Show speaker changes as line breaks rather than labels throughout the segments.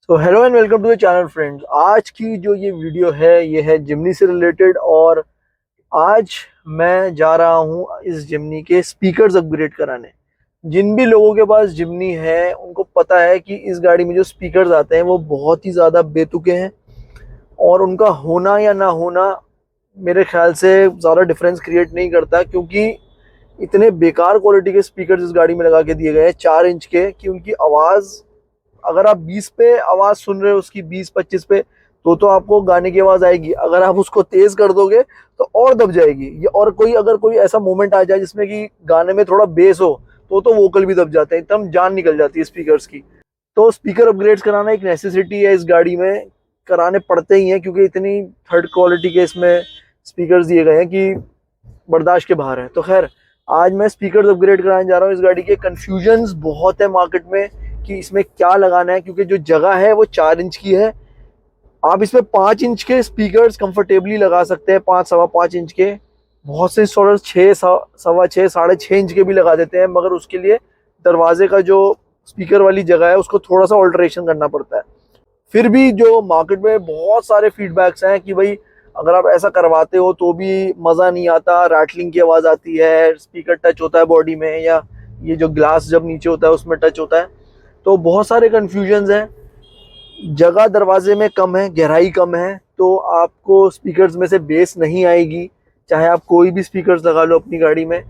तो hello and welcome to the channel friends. आज की जो ये वीडियो है ये है जिमनी से रिलेटेड, और आज मैं जा रहा हूँ इस जिमनी के स्पीकर्स अपग्रेड कराने। जिन भी लोगों के पास जिमनी है उनको पता है कि इस गाड़ी में जो स्पीकर्स आते हैं वो बहुत ही ज़्यादा बेतुके हैं, और उनका होना या ना होना मेरे ख्याल से ज़्यादा डिफरेंस क्रिएट नहीं करता, क्योंकि इतने बेकार क्वालिटी के स्पीकर्स इस गाड़ी में लगा के दिए गए हैं 4 इंच के, कि उनकी आवाज़ अगर आप 20 पे आवाज़ सुन रहे हो उसकी 20-25 पे तो आपको गाने की आवाज़ आएगी। अगर आप उसको तेज़ कर दोगे तो और दब जाएगी ये। और अगर कोई ऐसा मोमेंट आ जाए जिसमें कि गाने में थोड़ा बेस हो तो वोकल भी दब जाते हैं, एकदम जान निकल जाती है स्पीकर्स की। तो स्पीकर अपग्रेड्स कराना एक नेसेसिटी है, इस गाड़ी में कराने पड़ते ही हैं, क्योंकि इतनी थर्ड क्वालिटी के इसमें स्पीकर्स दिए गए हैं कि बर्दाश्त के बाहर है। तो खैर, आज मैं स्पीकर्स अपग्रेड कराने जा रहा हूँ इस गाड़ी के। कन्फ्यूजन्स बहुत है मार्केट में कि इसमें क्या लगाना है, क्योंकि जो जगह है वो 4 इंच की है। आप इसमें 5 इंच के स्पीकर्स कंफर्टेबली लगा सकते हैं, 5 सवा 5 इंच के। बहुत से इंस्टॉलर्स 6 सवा 6 6.5 इंच के भी लगा देते हैं, मगर उसके लिए दरवाजे का जो स्पीकर वाली जगह है उसको थोड़ा सा ऑल्टरेशन करना पड़ता है। फिर भी जो मार्केट में बहुत सारे फीडबैक्स हैं कि भाई अगर आप ऐसा करवाते हो तो भी मज़ा नहीं आता, रैटलिंग की आवाज़ आती है, स्पीकर टच होता है बॉडी में, या ये जो ग्लास जब नीचे होता है उसमें टच होता है। तो बहुत सारे कन्फ्यूजन्स हैं। जगह दरवाजे में कम है, गहराई कम है, तो आपको स्पीकर्स में से बेस नहीं आएगी, चाहे आप कोई भी स्पीकर्स लगा लो अपनी गाड़ी में।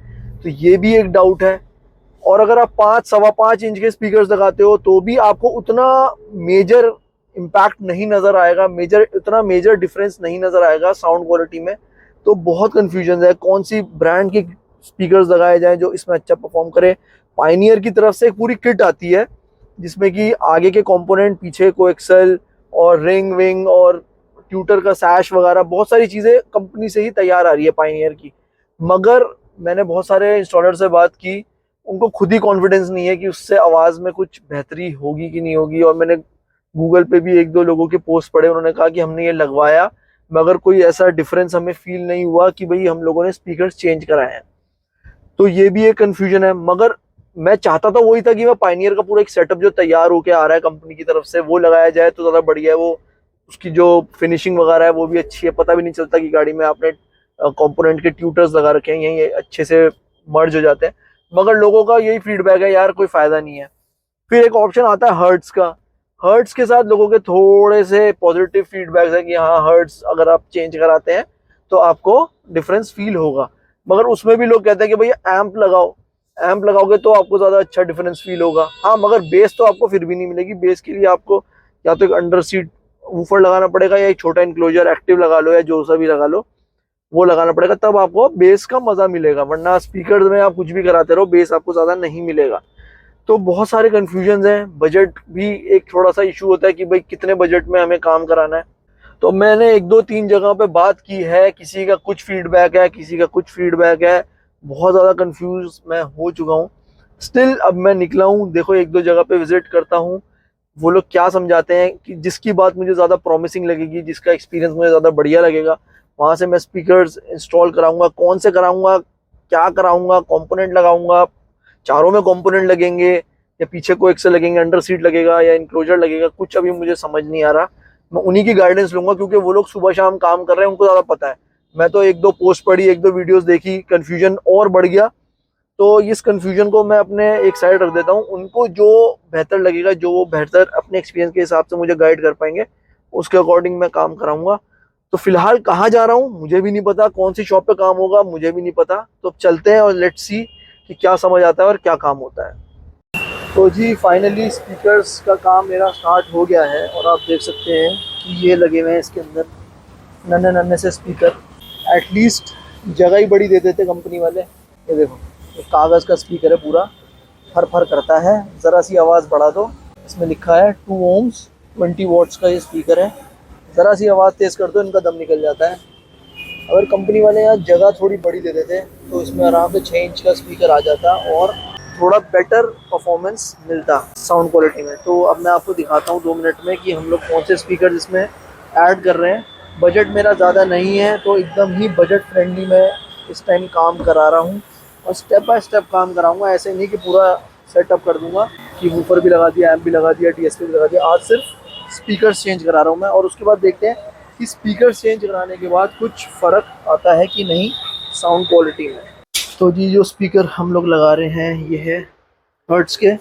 तो ये भी एक डाउट है। और अगर आप 5 सवा 5 इंच के स्पीकर्स लगाते हो तो भी आपको उतना मेजर इम्पैक्ट नहीं नज़र आएगा, उतना मेजर डिफरेंस नहीं नज़र आएगा साउंड क्वालिटी में। तो बहुत कन्फ्यूजन है कौन सी ब्रांड के स्पीकर्स लगाए जाएं जो इसमें अच्छा परफॉर्म करे। पायनियर की तरफ से एक पूरी किट आती है जिसमें कि आगे के कंपोनेंट, पीछे कोएक्सल और रिंग विंग और ट्यूटर का सैश वगैरह बहुत सारी चीज़ें कंपनी से ही तैयार आ रही है पायनियर की। मगर मैंने बहुत सारे इंस्टॉलर से बात की, उनको खुद ही कॉन्फिडेंस नहीं है कि उससे आवाज़ में कुछ बेहतरी होगी कि नहीं होगी। और मैंने गूगल पे भी 1-2 लोगों के पोस्ट पढ़े, उन्होंने कहा कि हमने ये लगवाया मगर कोई ऐसा डिफरेंस हमें फील नहीं हुआ कि भाई हम लोगों ने स्पीकर्स चेंज कराए हैं। तो ये भी एक कन्फ्यूजन है। मगर मैं चाहता तो वही था कि मैं पायनियर का पूरा एक सेटअप जो तैयार होके आ रहा है कंपनी की तरफ से वो लगाया जाए तो ज़्यादा बढ़िया है। वो उसकी जो फिनिशिंग वगैरह है वो भी अच्छी है, पता भी नहीं चलता कि गाड़ी में आपने कंपोनेंट के ट्यूटर्स लगा रखे हैं, यही अच्छे से मर्ज हो जाते हैं। मगर लोगों का यही फीडबैक है, यार कोई फ़ायदा नहीं है। फिर एक ऑप्शन आता है हर्ट्स का। हर्ट्स के साथ लोगों के थोड़े से पॉजिटिव फीडबैक्स है कि हाँ, हर्ट्स अगर आप चेंज कराते हैं तो आपको डिफरेंस फील होगा। मगर उसमें भी लोग कहते हैं कि भैया एम्प लगाओ, एम्प लगाओगे तो आपको ज़्यादा अच्छा डिफरेंस फील होगा। हाँ, मगर बेस तो आपको फिर भी नहीं मिलेगी। बेस के लिए आपको या तो एक अंडर सीट वूफर लगाना पड़ेगा, या एक छोटा इंक्लोजर एक्टिव लगा लो, या जो सा भी लगा लो वो लगाना पड़ेगा, तब आपको बेस का मज़ा मिलेगा। वरना स्पीकर में आप कुछ भी कराते रहो, बेस आपको ज़्यादा नहीं मिलेगा। तो बहुत सारे कन्फ्यूजन्स हैं। बजट भी एक थोड़ा सा इशू होता है कि भाई कितने बजट में हमें काम कराना है। तो मैंने 1-2-3 जगह पे बात की है, किसी का कुछ फीडबैक है, किसी का कुछ फीडबैक है। बहुत ज़्यादा कंफ्यूज मैं हो चुका हूँ। स्टिल अब मैं निकला हूँ, देखो 1-2 जगह पे विजिट करता हूँ, वो लोग क्या समझाते हैं कि जिसकी बात मुझे ज़्यादा प्रॉमिसिंग लगेगी, जिसका एक्सपीरियंस मुझे ज़्यादा बढ़िया लगेगा, वहाँ से मैं स्पीकर्स इंस्टॉल कराऊंगा। कौन से कराऊंगा, क्या कराऊंगा, कंपोनेंट लगाऊंगा, चारों में कंपोनेंट लगेंगे या पीछे को एक्सेल लगेंगे, अंडर सीट लगेगा या इंक्लोजर लगेगा, कुछ अभी मुझे समझ नहीं आ रहा। मैं उन्हीं की गाइडेंस लूंगा, क्योंकि वो लोग सुबह शाम काम कर रहे हैं, उनको ज़्यादा पता है। मैं तो 1-2 पोस्ट पढ़ी, 1-2 वीडियोस देखी, कन्फ्यूजन और बढ़ गया। तो इस कन्फ्यूजन को मैं अपने एक साइड रख देता हूँ। उनको जो बेहतर लगेगा, जो वो बेहतर अपने एक्सपीरियंस के हिसाब से मुझे गाइड कर पाएंगे, उसके अकॉर्डिंग मैं काम कराऊंगा। तो फिलहाल कहाँ जा रहा हूँ मुझे भी नहीं पता, कौन सी शॉप पे काम होगा मुझे भी नहीं पता। तो अब चलते हैं और लेट्स सी कि क्या समझ आता है और क्या काम होता है। तो जी फाइनली स्पीकर्स का काम मेरा स्टार्ट हो गया है, और आप देख सकते हैं कि ये लगे हुए हैं इसके अंदर नन्हे नन्हे से स्पीकर। एटलीस्ट जगह ही बड़ी दे देते कंपनी वाले। ये देखो, ये कागज़ का स्पीकर है, पूरा फर फर करता है, ज़रा सी आवाज़ बढ़ा दो। इसमें लिखा है 2 ohms 20 वॉट्स का ये स्पीकर है। ज़रा सी आवाज़ तेज़ कर दो, इनका दम निकल जाता है। अगर कंपनी वाले यहाँ जगह थोड़ी बड़ी दे देते तो इसमें आराम से 6 इंच का स्पीकर आ जाता और थोड़ा बेटर परफॉर्मेंस मिलता साउंड क्वालिटी में। तो अब मैं आपको दिखाता हूँ 2 मिनट में कि हम लोग कौन से स्पीकर इसमें ऐड कर रहे हैं। बजट मेरा ज़्यादा नहीं है, तो एकदम ही बजट फ्रेंडली मैं इस टाइम काम करा रहा हूँ। और स्टेप बाय स्टेप काम कराऊंगा। ऐसे नहीं कि पूरा सेटअप कर दूंगा कि वूफर भी लगा दिया, एम्प भी लगा दिया, डीएसपी भी लगा दिया। आज सिर्फ स्पीकर्स चेंज करा रहा हूँ मैं, और उसके बाद देखते हैं कि स्पीकर्स चेंज कराने के बाद कुछ फ़र्क आता है कि नहीं साउंड क्वालिटी में। तो जी जो स्पीकर हम लोग लगा रहे हैं ये है हर्ट्स के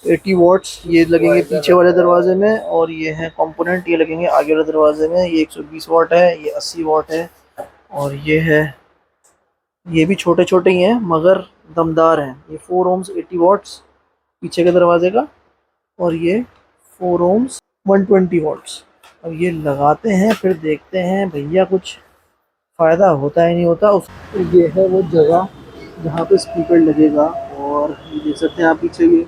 80 वॉट्स। ये लगेंगे पीछे वाले दरवाजे में, और ये है कंपोनेंट, ये लगेंगे आगे वाले दरवाजे में। ये 120 वॉट है, ये 80 वॉट है, और ये है, ये भी छोटे छोटे ही हैं मगर दमदार हैं। ये 4 ओम्स 80 वॉट्स पीछे के दरवाजे का, और ये 4 ओम्स 120 वॉट्स। अब ये लगाते हैं फिर देखते हैं भैया कुछ फ़ायदा होता है नहीं होता। उस ये है वो जगह जहाँ पे स्पीकर लगेगा, और ये देख सकते हैं आप पीछे ये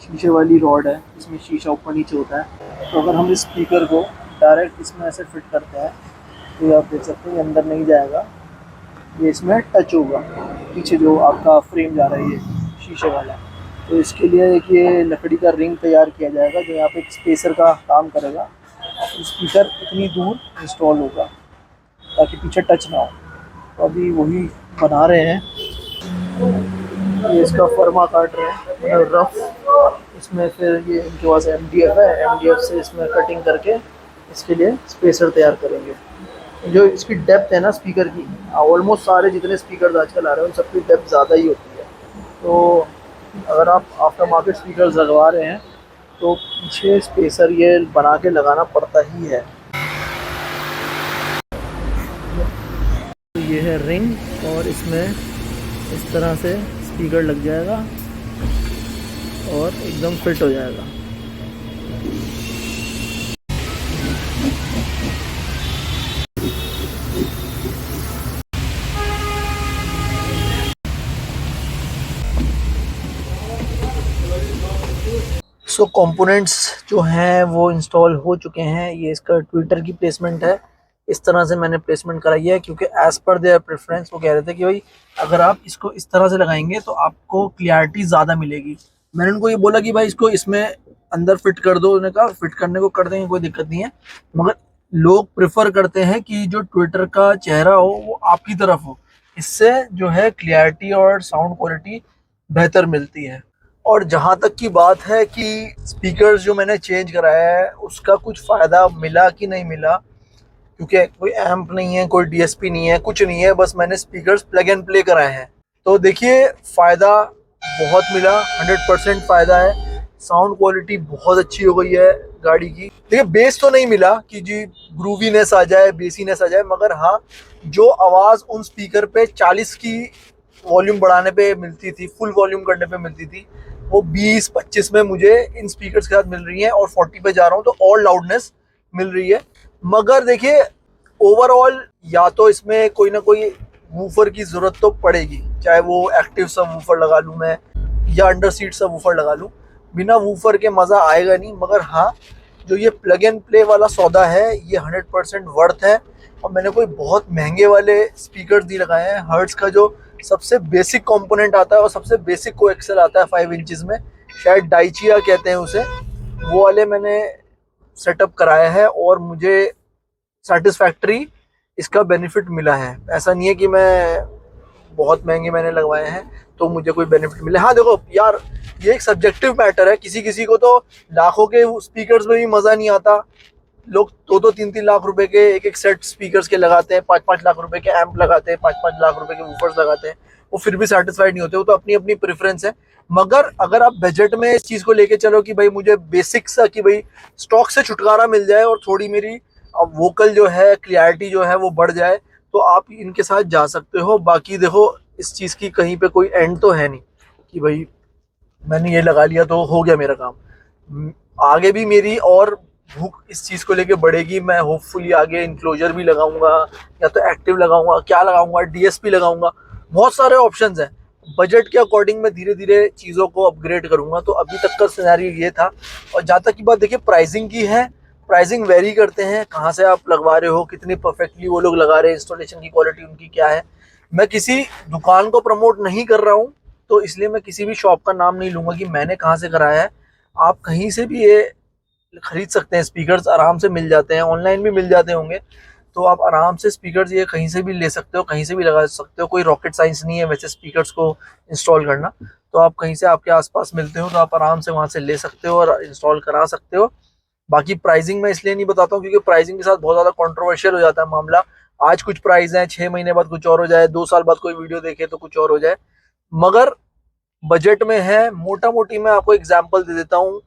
शीशे वाली रॉड है, इसमें शीशा ऊपर नीचे होता है। तो अगर हम इस स्पीकर को डायरेक्ट इसमें ऐसे फिट करते हैं तो ये आप देख सकते हैं ये अंदर नहीं जाएगा, ये इसमें टच होगा पीछे जो आपका फ्रेम जा रहा है ये शीशे वाला। तो इसके लिए एक ये लकड़ी का रिंग तैयार किया जाएगा जो यहाँ पे एक स्पेसर का काम करेगा। स्पीकर इतनी दूर इंस्टॉल होगा ताकि पीछे टच ना हो। तो अभी वही बना रहे हैं, ये इसका फर्मा काट रहे हैं रफ। इसमें फिर ये इनके पास MDF है, MDF से इसमें कटिंग करके इसके लिए स्पेसर तैयार करेंगे। जो इसकी डेप्थ है ना स्पीकर की, ऑलमोस्ट सारे जितने स्पीकर आजकल आ रहे हैं उन सबकी डेप्थ ज़्यादा ही होती है। तो अगर आप आफ्टर मार्केट स्पीकर लगवा रहे हैं तो पीछे स्पेसर ये बना के लगाना पड़ता ही है। तो ये है रिंग, और इसमें इस तरह से स्पीकर लग जाएगा और एकदम फिट हो जाएगा। सो कंपोनेंट्स जो हैं वो इंस्टॉल हो चुके हैं। ये इसका ट्विटर की प्लेसमेंट है, इस तरह से मैंने प्लेसमेंट कराई है क्योंकि एज़ पर देयर प्रेफरेंस वो कह रहे थे कि भाई अगर आप इसको इस तरह से लगाएंगे तो आपको क्लियरिटी ज़्यादा मिलेगी। मैंने उनको ये बोला कि भाई इसको इसमें अंदर फिट कर दो, उन्होंने कहा फिट करने को कर देंगे, कोई दिक्कत नहीं है, मगर लोग प्रेफर करते हैं कि जो ट्विटर का चेहरा हो वो आपकी तरफ हो, इससे जो है क्लियरिटी और साउंड क्वालिटी बेहतर मिलती है। और जहाँ तक की बात है कि स्पीकर्स जो मैंने चेंज कराया है उसका कुछ फ़ायदा मिला कि नहीं मिला, क्योंकि कोई एम्प नहीं है, कोई डीएसपी नहीं है, कुछ नहीं है, बस मैंने स्पीकर्स प्लग एंड प्ले कराए हैं। तो देखिए फ़ायदा बहुत मिला, 100% फ़ायदा है। साउंड क्वालिटी बहुत अच्छी हो गई है गाड़ी की। देखिए बेस तो नहीं मिला कि जी ग्रूवीनेस आ जाए, बेसीनेस आ जाए, मगर हाँ जो आवाज़ उन स्पीकर पे 40 की वॉल्यूम बढ़ाने पे मिलती थी, फुल वॉल्यूम करने पे मिलती थी, वो 20-25 में मुझे इन स्पीकर्स के साथ मिल रही है, और 40 पे जा रहा हूँ तो और लाउडनेस मिल रही है। मगर देखिए ओवरऑल या तो इसमें कोई ना कोई वूफर की ज़रूरत तो पड़ेगी, चाहे वो एक्टिव सब वूफर लगा लूँ मैं या अंडर सीट सब वूफर लगा लूँ, बिना वूफर के मज़ा आएगा नहीं। मगर हाँ जो ये प्लग एंड प्ले वाला सौदा है ये 100% वर्थ है। और मैंने कोई बहुत महंगे वाले स्पीकर नहीं लगाए हैं। हर्ट्स का जो सबसे बेसिक कंपोनेंट आता है और सबसे बेसिक कोएक्सल आता है 5 इंचेस में, शायद डाइचिया कहते हैं उसे, वो वाले मैंने सेटअप कराया है और मुझे सेटिस्फैक्ट्री इसका बेनिफिट मिला है। ऐसा नहीं है कि मैं बहुत महंगे मैंने लगवाए हैं तो मुझे कोई बेनिफिट मिले। हाँ देखो यार ये एक सब्जेक्टिव मैटर है, किसी किसी को तो लाखों के स्पीकर्स में भी मज़ा नहीं आता। लोग 2-3 लाख रुपए के एक सेट स्पीकर्स के लगाते हैं, 5-5 लाख रुपए के एम्प लगाते हैं, 5-5 लाख रुपए के वूफर्स लगाते हैं, वो फिर भी सेटिस्फाइड नहीं होते। वो तो अपनी अपनी प्रेफरेंस है। मगर अगर आप बजट में इस चीज़ को लेके चलो कि भाई मुझे बेसिक सा कि भाई स्टॉक से छुटकारा मिल जाए और थोड़ी मेरी वोकल जो है क्लियरिटी जो है वो बढ़ जाए, तो आप इनके साथ जा सकते हो। बाकी देखो इस चीज़ की कहीं पे कोई एंड तो है नहीं कि भाई मैंने ये लगा लिया तो हो गया मेरा काम। आगे भी मेरी और भूख इस चीज़ को लेके बढ़ेगी। मैं होपफुली आगे इनक्लोजर भी लगाऊंगा, या तो एक्टिव लगाऊंगा, क्या लगाऊंगा, डीएसपी लगाऊंगा, बहुत सारे ऑप्शंस हैं। बजट के अकॉर्डिंग मैं धीरे धीरे चीज़ों को अपग्रेड करूंगा। तो अभी तक का सिनेरियो ये था। और जहाँ तक की बात देखिए प्राइसिंग की है, प्राइसिंग वेरी करते हैं, कहाँ से आप लगवा रहे हो, कितनी परफेक्टली वो लोग लगा रहे हैं, इंस्टॉलेशन की क्वालिटी उनकी क्या है। मैं किसी दुकान को प्रमोट नहीं कर रहा हूँ, तो इसलिए मैं किसी भी शॉप का नाम नहीं लूँगा कि मैंने कहाँ से कराया है। आप कहीं से भी ये खरीद सकते हैं, स्पीकर्स आराम से मिल जाते हैं, ऑनलाइन भी मिल जाते होंगे। तो आप आराम से स्पीकर्स ये कहीं से भी ले सकते हो, कहीं से भी लगा सकते हो। कोई रॉकेट साइंस नहीं है वैसे स्पीकर्स को इंस्टॉल करना। तो आप कहीं से आपके आसपास मिलते हो तो आप आराम से वहां से ले सकते हो और इंस्टॉल करा सकते हो। बाकी प्राइसिंग मैं इसलिए नहीं बताता हूँ क्योंकि प्राइसिंग के साथ बहुत ज्यादा कंट्रोवर्शियल हो जाता है मामला। आज कुछ प्राइस है, 6 महीने बाद कुछ और हो जाए, 2 साल बाद कोई वीडियो देखे तो कुछ और हो जाए। मगर बजट में है, मोटा मोटी मैं आपको एग्जांपल दे देता हूँ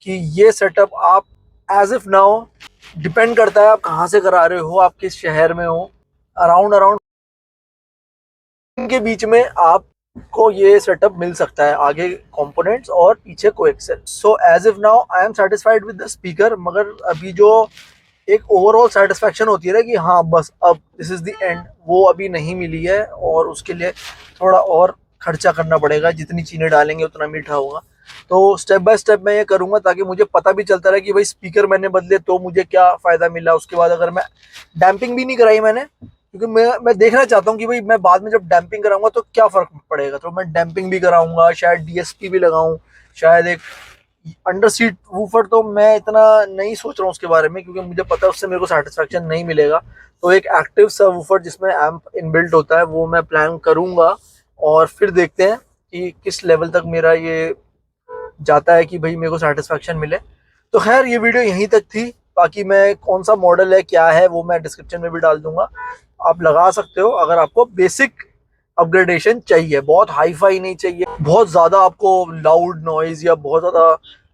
कि ये सेटअप आप एज इफ नाउ, डिपेंड करता है आप कहाँ से करा रहे हो, आप किस शहर में हो, अराउंड अराउंड के बीच में आपको ये सेटअप मिल सकता है, आगे कंपोनेंट्स और पीछे coaxial. So as if now I am satisfied with the speaker. मगर अभी जो एक ओवरऑल सेटिस्फेक्शन होती है ना कि हाँ बस अब दिस इज द एंड, वो अभी नहीं मिली है और उसके लिए थोड़ा और खर्चा करना पड़ेगा। जितनी चीनी डालेंगे उतना मीठा होगा। तो स्टेप बाय स्टेप मैं ये करूंगा ताकि मुझे पता भी चलता रहे कि भाई स्पीकर मैंने बदले तो मुझे क्या फायदा मिला। उसके बाद अगर मैं डैम्पिंग भी नहीं कराई मैंने, क्योंकि मैं देखना चाहता हूँ कि भाई मैं बाद में जब डैम्पिंग कराऊंगा तो क्या फर्क पड़ेगा। तो मैं डैम्पिंग भी कराऊंगा, शायद डीएसपी भी लगाऊं, शायद एक अंडर सीट वूफर। तो मैं इतना नहीं सोच रहा हूँ उसके बारे में क्योंकि मुझे पता है उससे मेरे को सेटिस्फेक्शन नहीं मिलेगा। तो एक एक्टिव सब वूफर जिसमें एम्प इनबिल्ट होता है वो मैं प्लान करूंगा और फिर देखते हैं कि किस लेवल तक मेरा ये जाता है कि भाई मेरे को सेटिस्फेक्शन मिले। तो खैर ये वीडियो यहीं तक थी। बाकी मैं कौन सा मॉडल है क्या है वो मैं डिस्क्रिप्शन में भी डाल दूंगा, आप लगा सकते हो अगर आपको बेसिक अपग्रेडेशन चाहिए। बहुत हाई फाई नहीं चाहिए, बहुत ज़्यादा आपको लाउड नॉइज या बहुत ज़्यादा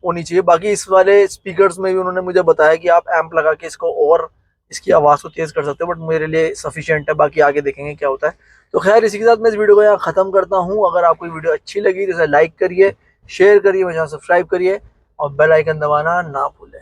वो नहीं चाहिए। बाकी इस वाले स्पीकर्स में भी उन्होंने मुझे बताया कि आप एम्प लगा के इसको और इसकी आवाज़ को तेज़ कर सकते हो, बट मेरे लिए सफिशिएंट है। बाकी आगे देखेंगे क्या होता है। तो खैर इसी के साथ मैं इस वीडियो को यहाँ ख़त्म करता हूँ। अगर आपको वीडियो अच्छी लगी तो इसे लाइक करिए, शेयर करिए, मुझे सब्सक्राइब करिए और बेल आइकन दबाना ना भूलें।